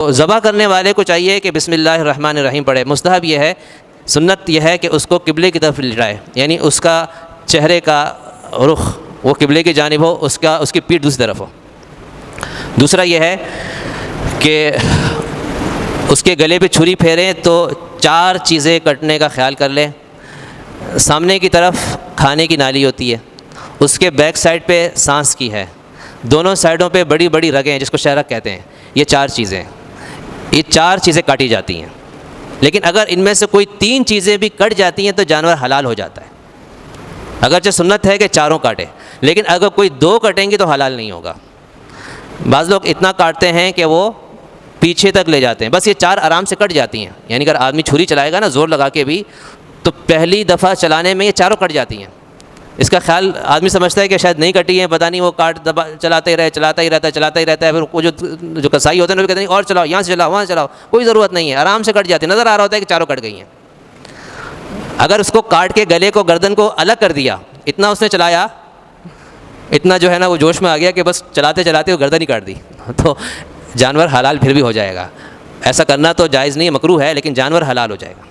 تو ذبح کرنے والے کو چاہیے کہ بسم اللہ الرحمن الرحیم پڑھے. مستحب یہ ہے، سنت یہ ہے کہ اس کو قبلے کی طرف لٹائے، یعنی اس کا چہرے کا رخ وہ قبلے کی جانب ہو، اس کی پیٹھ دوسری طرف ہو. دوسرا یہ ہے کہ اس کے گلے پہ چھری پھیریں تو 4 چیزیں کٹنے کا خیال کر لیں. سامنے کی طرف کھانے کی نالی ہوتی ہے، اس کے بیک سائڈ پہ سانس کی ہے، دونوں سائڈوں پہ بڑی بڑی رگیں ہیں جس کو شہرک کہتے ہیں. یہ 4 چیزیں، یہ 4 چیزیں کاٹی جاتی ہیں. لیکن اگر ان میں سے کوئی 3 چیزیں بھی کٹ جاتی ہیں تو جانور حلال ہو جاتا ہے. اگرچہ سنت ہے کہ 4 کاٹے، لیکن اگر کوئی 2 کٹیں گی تو حلال نہیں ہوگا. بعض لوگ اتنا کاٹتے ہیں کہ وہ پیچھے تک لے جاتے ہیں، بس یہ 4 آرام سے کٹ جاتی ہیں. یعنی اگر آدمی چھری چلائے گا نا زور لگا کے بھی، تو پہلی دفعہ چلانے میں یہ 4 کٹ جاتی ہیں. اس کا خیال آدمی سمجھتا ہے کہ شاید نہیں کٹی ہیں، پتہ نہیں وہ چلاتا ہی رہتا ہے. پھر وہ جو کسائی ہوتے ہیں وہ کہتے ہیں اور چلاؤ، یہاں سے چلاؤ، وہاں چلاؤ. کوئی ضرورت نہیں ہے، آرام سے کٹ جاتی ہے. نظر آ رہا ہوتا ہے کہ 4 کٹ گئی ہیں. اگر اس کو کاٹ کے گلے کو، گردن کو الگ کر دیا، اتنا اس نے چلایا، اتنا جو ہے نا وہ جوش میں آ گیا کہ بس چلاتے چلاتے وہ گردن ہی کاٹ دی، تو جانور حلال پھر بھی ہو جائے گا. ایسا کرنا تو جائز نہیں ہے، مکروہ ہے، لیکن جانور حلال ہو جائے گا.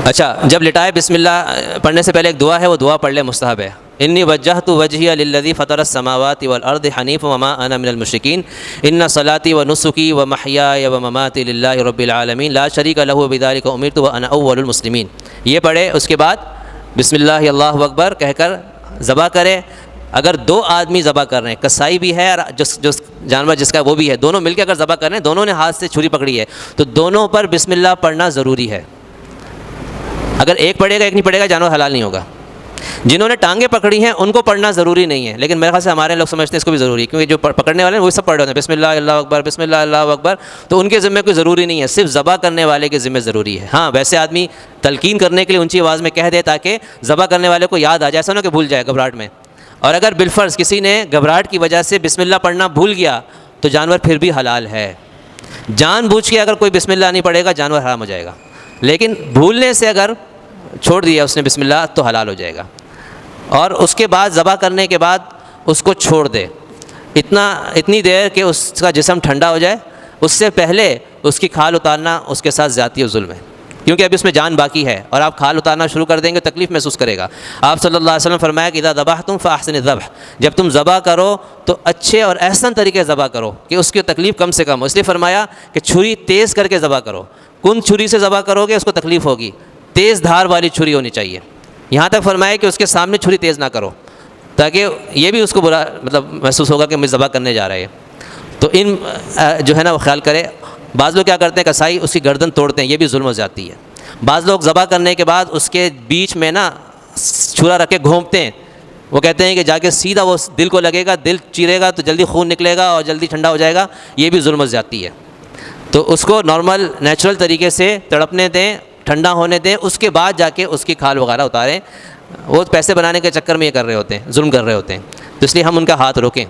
اچھا، جب لٹائے بسم اللہ پڑھنے سے پہلے ایک دعا ہے، وہ دعا پڑھ لے، مستحب ہے. انی وجہت وجہی للذی فطر السماوات والارض حنیفا وما انا من المشرکین ان صلاتی ونسکی ومحیای ومماتی للہ رب العالمین لا شریک لہ بذلک امرت وانا اول المسلمین. یہ پڑھے، اس کے بعد بسم اللہ اللہ اکبر کہہ کر ذبح کرے. اگر 2 آدمی ذبح کر رہے ہیں، کسائی بھی ہے اور جو جانور جس کا وہ بھی ہے، دونوں مل کے اگر ذبح کر رہے ہیں، دونوں نے ہاتھ سے چھری پکڑی ہے، تو دونوں پر بسم اللہ پڑھنا ضروری ہے. اگر ایک پڑھے گا ایک نہیں پڑھے گا، جانور حلال نہیں ہوگا. جنہوں نے ٹانگیں پکڑی ہیں ان کو پڑھنا ضروری نہیں ہے، لیکن میرے خیال سے ہمارے لوگ سمجھتے ہیں اس کو بھی ضروری ہے، کیونکہ جو پکڑنے والے ہیں وہ سب پڑھ رہے ہیں بسم اللہ اللہ اکبر، بسم اللہ اللہ اکبر. تو ان کے ذمہ کوئی ضروری نہیں ہے، صرف ذبح کرنے والے کے ذمہ ضروری ہے. ہاں، ویسے آدمی تلقین کرنے کے لیے اونچی آواز میں کہہ دے تاکہ ذبح کرنے والے کو یاد آ جائے، ایسا نہ کہ بھول جائے گھبراہٹ میں. اور اگر بالفرض کسی نے گھبراہٹ کی وجہ سے بسم اللہ پڑھنا بھول گیا تو جانور پھر بھی حلال ہے. جان بوجھ کے اگر کوئی بسم اللہ نہیں پڑھے گا جانور حرام ہو جائے گا، لیکن بھولنے سے اگر چھوڑ دیا اس نے بسم اللہ تو حلال ہو جائے گا. اور اس کے بعد ذبح کرنے کے بعد اس کو چھوڑ دے اتنی دیر کہ اس کا جسم ٹھنڈا ہو جائے. اس سے پہلے اس کی کھال اتارنا اس کے ساتھ زیادتی و ظلم ہے، کیونکہ اب اس میں جان باقی ہے اور آپ کھال اتارنا شروع کر دیں گے تکلیف محسوس کرے گا. آپ صلی اللہ علیہ وسلم فرمایا کہ اذا ذبحتم فاحسنوا الذبح، جب تم ذبح کرو تو اچھے اور احسن طریقے سے ذبح کرو کہ اس کی تکلیف کم سے کم ہو. اس لیے فرمایا کہ چھری تیز کر کے ذبح کرو. کن چھری سے ذبح کرو گے اس کو تکلیف ہوگی، تیز دھار والی چھری ہونی چاہیے. یہاں تک فرمایا کہ اس کے سامنے چھری تیز نہ کرو تاکہ یہ بھی اس کو برا محسوس ہوگا کہ مجھے ذبح کرنے جا رہا ہے. تو ان جو ہے نا وہ خیال کرے. بعض لوگ کیا کرتے ہیں، کسائی اس کی گردن توڑتے ہیں، یہ بھی ظلم و زیادتی ہے. بعض لوگ ذبح کرنے کے بعد اس کے بیچ میں نا چھرا رکھ کے گھومتے ہیں. وہ کہتے ہیں کہ جا کے سیدھا وہ دل کو لگے گا، دل چیرے گا تو جلدی خون نکلے گا اور جلدی ٹھنڈا ہو جائے گا. یہ بھی ظلم و زیادتی ہے. تو اس کو نارمل نیچرل طریقے سے تڑپنے دیں، ٹھنڈا ہونے دیں، اس کے بعد جا کے اس کی کھال وغیرہ اتاریں. وہ پیسے بنانے کے چکر میں یہ کر رہے ہوتے ہیں، ظلم کر رہے ہوتے ہیں. تو اس لیے ہم ان کا ہاتھ روکیں.